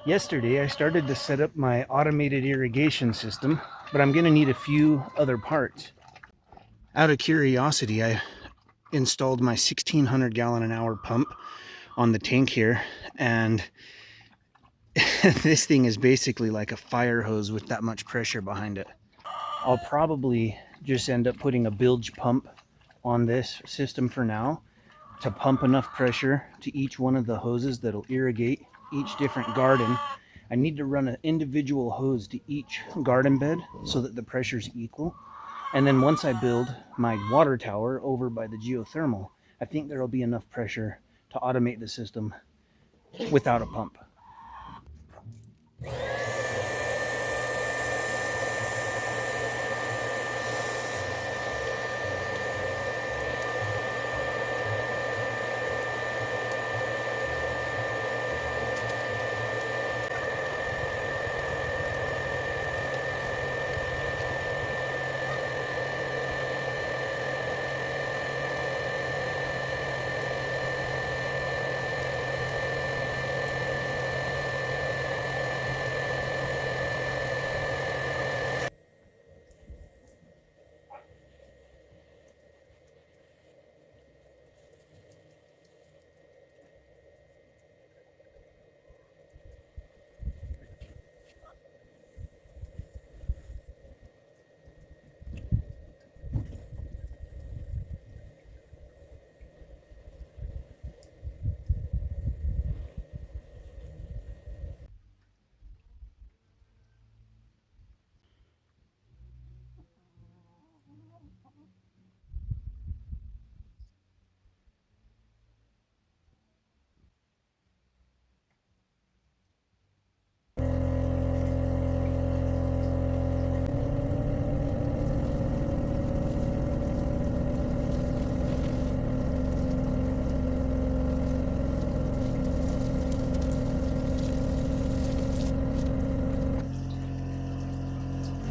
Yesterday, I started to set up my automated irrigation system, but I'm going to need a few other parts. Out of curiosity, I installed my 1600 gallon an hour pump on the tank here, and this thing is basically like a fire hose with that much pressure behind it. I'll probably just end up putting a bilge pump on this system for now to pump enough pressure to each one of the hoses that'll irrigate each different garden. I need to run an individual hose to each garden bed so that the pressure's equal. And then once I build my water tower over by the geothermal, I think there'll be enough pressure to automate the system without a pump.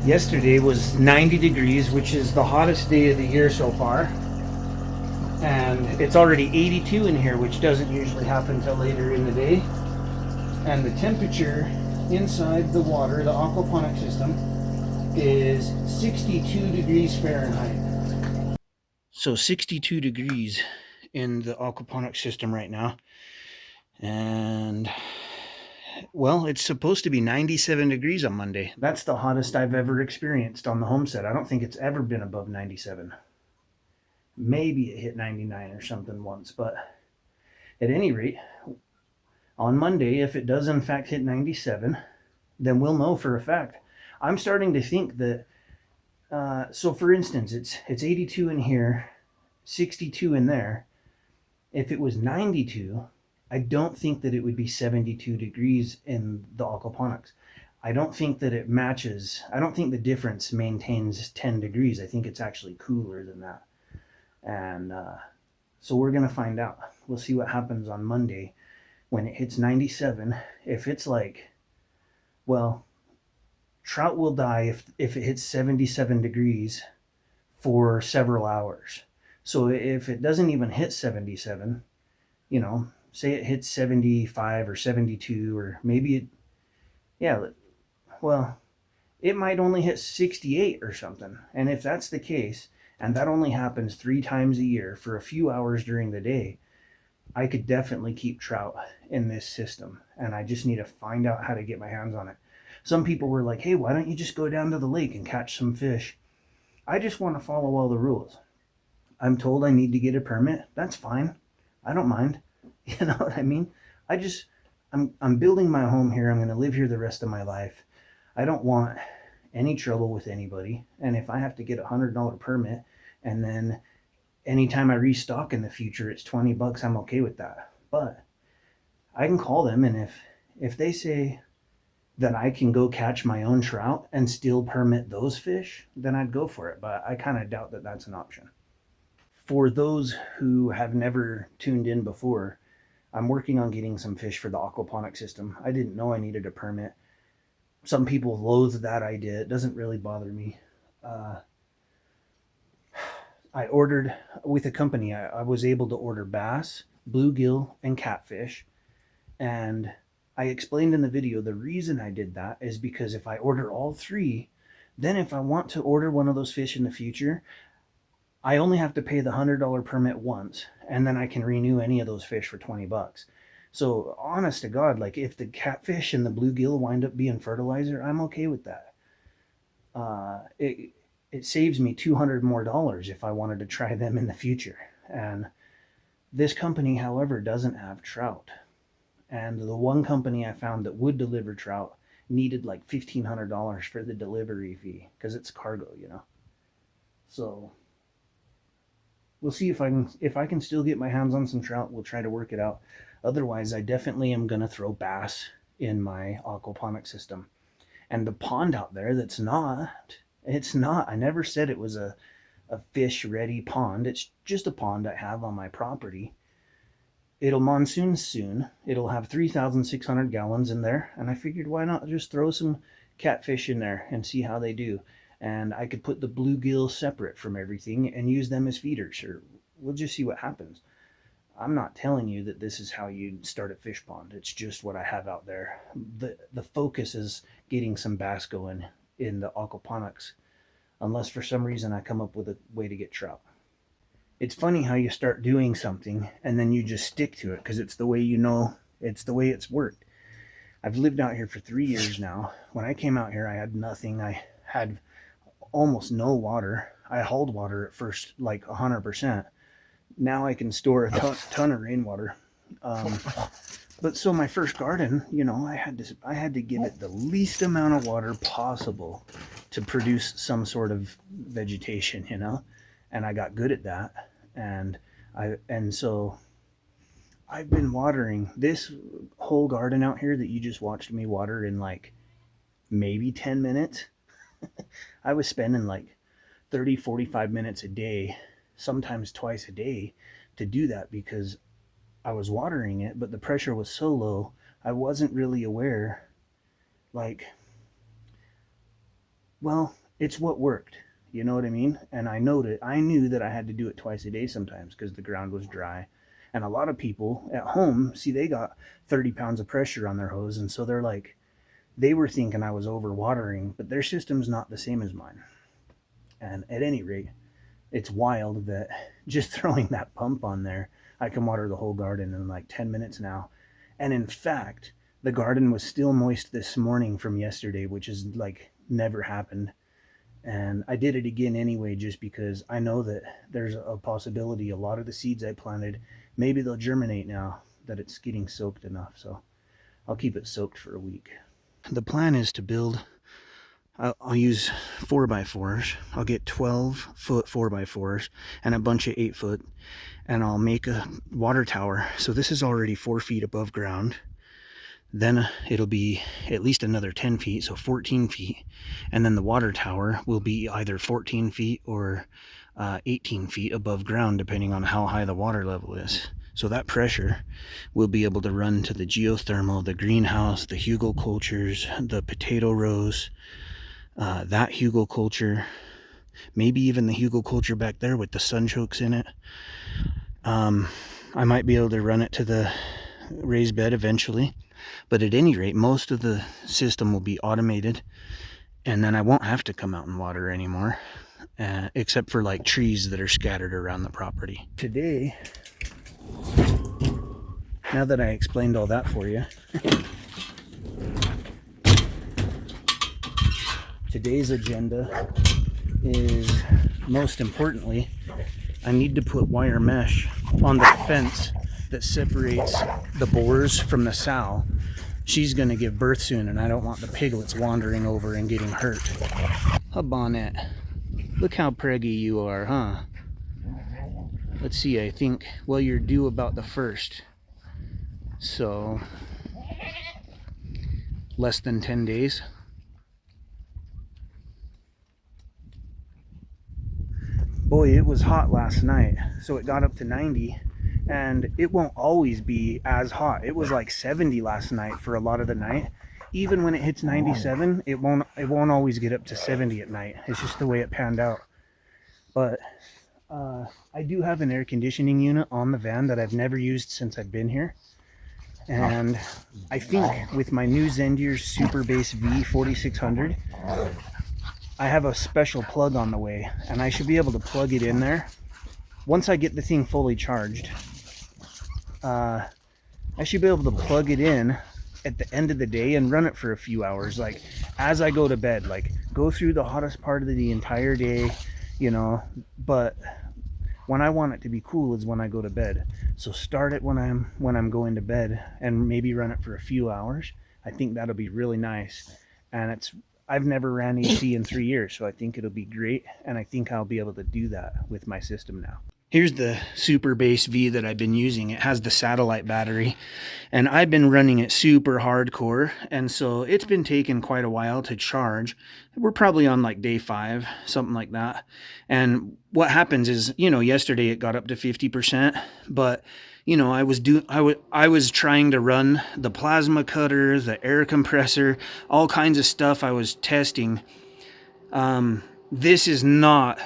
Yesterday was 90 degrees, which is the hottest day of the year so far. And it's already 82 in here, which doesn't usually happen till later in the day. And the temperature inside the water, the aquaponic system, is 62 degrees Fahrenheit. So 62 degrees in the aquaponic system right now. And well, it's supposed to be 97 degrees on Monday. That's the hottest I've ever experienced on the homestead. I don't think it's ever been above 97. Maybe it hit 99 or something once, but at any rate, on Monday, if it does in fact hit 97, then we'll know for a fact. I'm starting to think that, so for instance, it's 82 in here, 62 in there. If it was 92, I don't think that it would be 72 degrees in the aquaponics. I don't think that it matches. I don't think the difference maintains 10 degrees. I think it's actually cooler than that. And so we're going to find out. We'll see what happens on Monday when it hits 97. If it's like, well, trout will die if it hits 77 degrees for several hours. So if it doesn't even hit 77, you know, say it hits 75 or 72, or maybe it, yeah, well, it might only hit 68 or something. And if that's the case, and that only happens 3 times a year for a few hours during the day, I could definitely keep trout in this system. And I just need to find out how to get my hands on it. Some people were like, hey, why don't you just go down to the lake and catch some fish? I just want to follow all the rules. I'm told I need to get a permit. That's fine. I don't mind. You know what I mean? I'm building my home here. I'm going to live here the rest of my life. I don't want any trouble with anybody. And if I have to get $100 permit and then anytime I restock in the future, it's $20, I'm okay with that. But I can call them, and if they say that I can go catch my own trout and still permit those fish, then I'd go for it. But I kind of doubt that that's an option. For those who have never tuned in before, I'm working on getting some fish for the aquaponic system. I didn't know I needed a permit. Some people loathe that idea. It doesn't really bother me. I ordered with a company. I was able to order bass, bluegill, and catfish. And I explained in the video the reason I did that is because if I order all 3, then if I want to order one of those fish in the future, I only have to pay the $100 permit once, and then I can renew any of those fish for 20 bucks. So honest to God, like if the catfish and the bluegill wind up being fertilizer, I'm okay with that. It saves me $200 more if I wanted to try them in the future. And this company, however, doesn't have trout. And the one company I found that would deliver trout needed like $1,500 for the delivery fee because it's cargo, you know. So we'll see if I can still get my hands on some trout. We'll try to work it out. Otherwise, I definitely am gonna throw bass in my aquaponic system. And the pond out there it's not. I never said it was a fish ready pond. It's just a pond I have on my property. It'll monsoon soon. It'll have 3,600 gallons in there. And I figured why not just throw some catfish in there and see how they do. And I could put the bluegill separate from everything and use them as feeders. Or we'll just see what happens. I'm not telling you that this is how you start a fish pond. It's just what I have out there. The focus is getting some bass going in the aquaponics, unless for some reason I come up with a way to get trout. It's funny how you start doing something and then you just stick to it because it's the way you know, it's the way it's worked. I've lived out here for 3 years now. When I came out here, I had nothing. I had almost no water. I hauled water at first like 100%. Now I can store a ton of rainwater. But so my first garden, you know, I had to give it the least amount of water possible to produce some sort of vegetation, you know, and I got good at that. And so I've been watering this whole garden out here that you just watched me water in like maybe 10 minutes. I was spending like 30, 45 minutes a day, sometimes twice a day to do that because I was watering it, but the pressure was so low, I wasn't really aware. Like, well, it's what worked. You know what I mean? And I knew that I had to do it twice a day sometimes because the ground was dry. And a lot of people at home, see, they got 30 pounds of pressure on their hose. And so they're like, they were thinking I was overwatering, but their system's not the same as mine. And at any rate, it's wild that just throwing that pump on there, I can water the whole garden in like 10 minutes now. And in fact, the garden was still moist this morning from yesterday, which is like never happened. And I did it again anyway, just because I know that there's a possibility a lot of the seeds I planted, maybe they'll germinate now that it's getting soaked enough. So I'll keep it soaked for a week. The plan is to build, I'll use 4x4s. I'll get 12-foot 4x4s and a bunch of 8-foot, and I'll make a water tower. So this is already 4 feet above ground. Then it'll be at least another 10 feet, so 14 feet. And then the water tower will be either 14 feet or 18 feet above ground, depending on how high the water level is. So that pressure will be able to run to the geothermal, the greenhouse, the hugelkulturs, the potato rows, that hugelkultur, maybe even the hugelkultur back there with the sunchokes in it. I might be able to run it to the raised bed eventually. But at any rate, most of the system will be automated, and then I won't have to come out and water anymore, except for like trees that are scattered around the property. Today, now that I explained all that for you, today's agenda is, most importantly, I need to put wire mesh on the fence that separates the boars from the sow. She's going to give birth soon, and I don't want the piglets wandering over and getting hurt. A bonnet. Look how preggy you are, huh? Let's see, I think, well, you're due about the 1st. So, less than 10 days. Boy, it was hot last night, so it got up to 90. And it won't always be as hot. It was like 70 last night for a lot of the night. Even when it hits 97, it won't always get up to 70 at night. It's just the way it panned out. But I do have an air conditioning unit on the van that I've never used since I've been here. And I think with my new Zendir Super Base V 4600, I have a special plug on the way, and I should be able to plug it in there. Once I get the thing fully charged, I should be able to plug it in at the end of the day and run it for a few hours, like as I go to bed, like go through the hottest part of the entire day, you know. But when I want it to be cool is when I go to bed. So start it when I'm going to bed and maybe run it for a few hours. I think that'll be really nice. And I've never ran AC in 3 years, so I think it'll be great, and I think I'll be able to do that with my system now. Here's the Super Base V that I've been using. It has the satellite battery, and I've been running it super hardcore, and so it's been taking quite a while to charge. We're probably on like day 5, something like that. And what happens is, yesterday it got up to 50%, but I was trying to run the plasma cutter, the air compressor, all kinds of stuff I was testing. This is not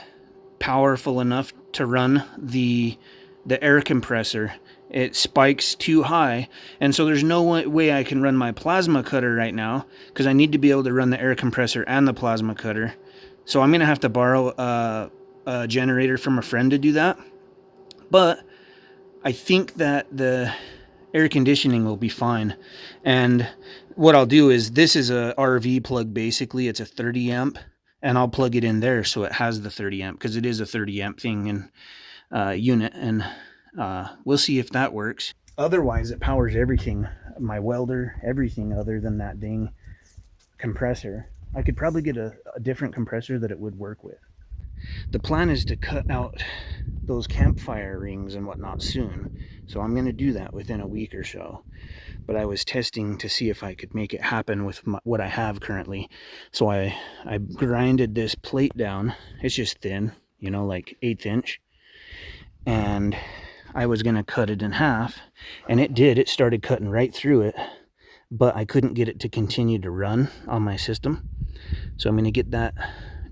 powerful enough to run the air compressor. It spikes too high, and so there's no way I can run my plasma cutter right now, because I need to be able to run the air compressor and the plasma cutter. So I'm gonna have to borrow a generator from a friend to do that. But I think that the air conditioning will be fine. And what I'll do is, this is a RV plug, basically. It's a 30 amp, and I'll plug it in there so it has the 30 amp, because it is a 30 amp thing and unit, and we'll see if that works. Otherwise, it powers everything, my welder, everything other than that dang compressor. I could probably get a different compressor that it would work with. The plan is to cut out those campfire rings and whatnot soon, so I'm going to do that within a week or so. But I was testing to see if I could make it happen with what I have currently. So I grinded this plate down. It's just thin, like 1/8 inch. And I was going to cut it in half, and it did. It started cutting right through it, but I couldn't get it to continue to run on my system. So I'm going to get that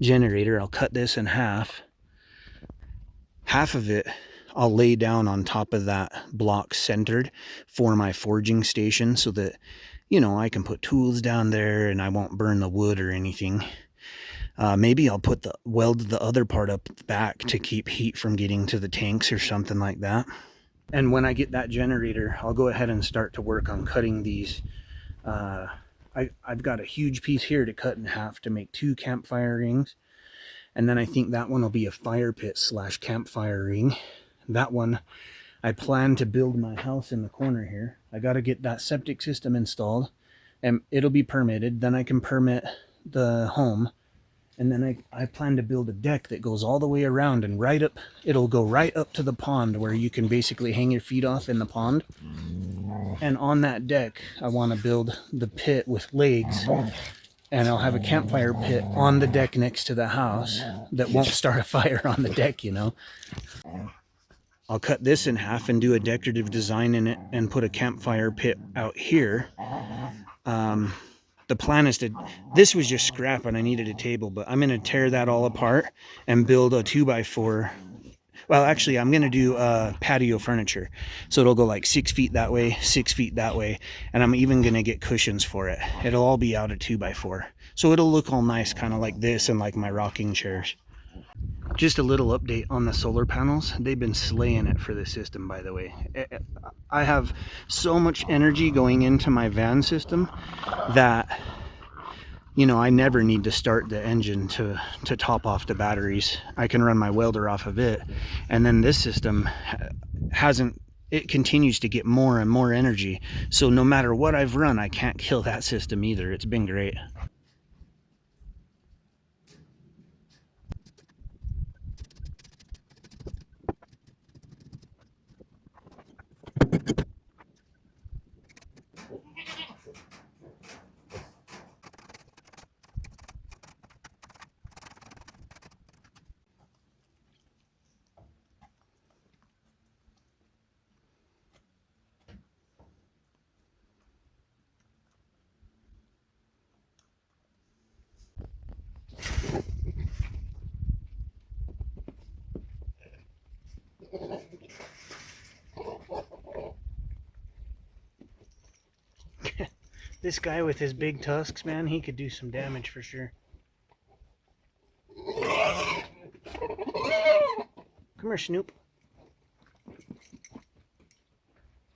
generator. I'll cut this in half. Half of it I'll lay down on top of that block centered for my forging station, so that I can put tools down there and I won't burn the wood or anything. Maybe I'll weld the other part up back to keep heat from getting to the tanks or something like that. And when I get that generator, I'll go ahead and start to work on cutting these. I've got a huge piece here to cut in half to make 2 campfire rings. And then I think that one will be a fire pit / campfire ring. That one, I plan to build my house in the corner here. I got to get that septic system installed, and it'll be permitted. Then I can permit the home. And then I plan to build a deck that goes all the way around and it'll go right up to the pond, where you can basically hang your feet off in the pond. And on that deck, I want to build the pit with legs, and I'll have a campfire pit on the deck next to the house that won't start a fire on the deck, I'll cut this in half and do a decorative design in it and put a campfire pit out here. The plan is this was just scrap and I needed a table, but I'm going to tear that all apart and build a 2x4. Well, actually, I'm going to do patio furniture. So it'll go like 6 feet that way, 6 feet that way. And I'm even going to get cushions for it. It'll all be out of 2x4. So it'll look all nice, kind of like this and like my rocking chairs. Just a little update on the solar panels. They've been slaying it for the system, by the way. I have so much energy going into my van system that I never need to start the engine to top off the batteries. I can run my welder off of it, and then this system it continues to get more and more energy. So no matter what I've run, I can't kill that system either. It's been great. This guy with his big tusks, man, he could do some damage for sure. Come here, Snoop.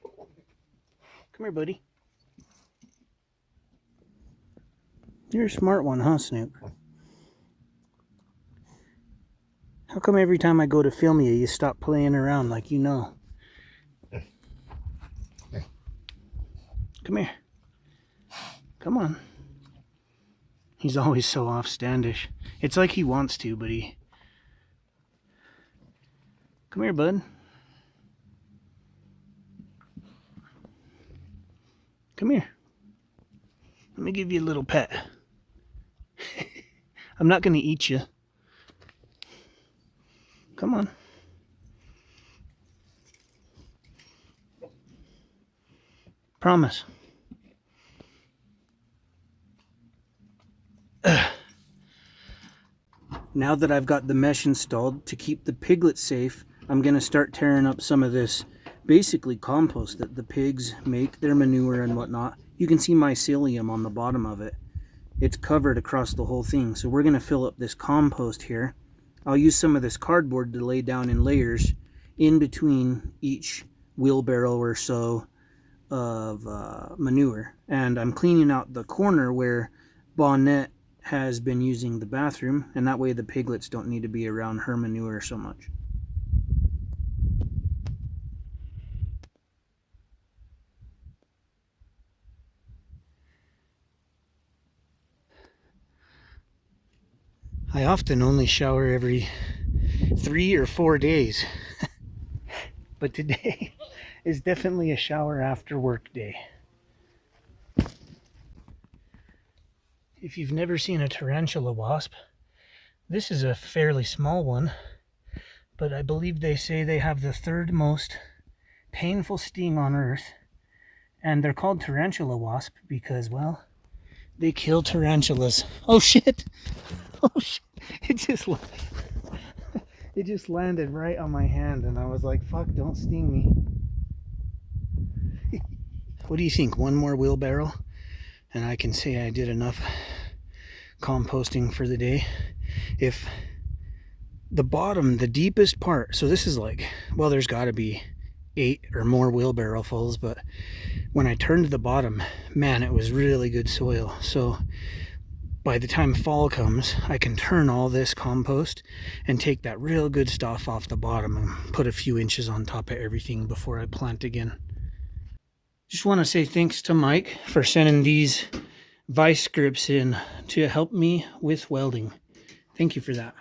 Come here, buddy. You're a smart one, huh, Snoop? How come every time I go to film you, you stop playing around like you know? Come here. Come on. He's always so offstandish. It's like he wants to, but he... Come here, bud. Come here. Let me give you a little pet. I'm not going to eat you. Come on. Promise. Now that I've got the mesh installed to keep the piglets safe, I'm going to start tearing up some of this basically compost that the pigs make, their manure and whatnot. You can see mycelium on the bottom of it. It's covered across the whole thing. So we're going to fill up this compost here. I'll use some of this cardboard to lay down in layers in between each wheelbarrow or so of manure. And I'm cleaning out the corner where Bonnet has been using the bathroom, and that way the piglets don't need to be around her manure so much. I often only shower every 3 or 4 days, but today is definitely a shower after work day. If you've never seen a tarantula wasp, this is a fairly small one, but I believe they say they have the third most painful sting on earth, and they're called tarantula wasp because, well, they kill tarantulas. Oh shit! Oh shit! It just landed right on my hand, and I was like, fuck, don't sting me. What do you think? One more wheelbarrow and I can say I did enough composting for the day. If the bottom, the deepest part, so this is like, well, there's got to be 8 or more wheelbarrow fulls, but when I turned to the bottom, man, it was really good soil. So by the time fall comes, I can turn all this compost and take that real good stuff off the bottom and put a few inches on top of everything before I plant again. Just want to say thanks to Mike for sending these vice grips in to help me with welding. Thank you for that.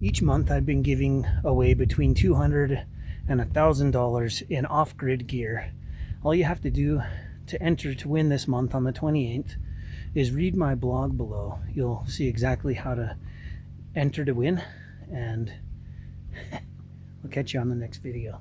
Each month I've been giving away between $200 and $1,000 in off-grid gear. All you have to do to enter to win this month on the 28th is read my blog below. You'll see exactly how to enter to win, and I'll catch you on the next video.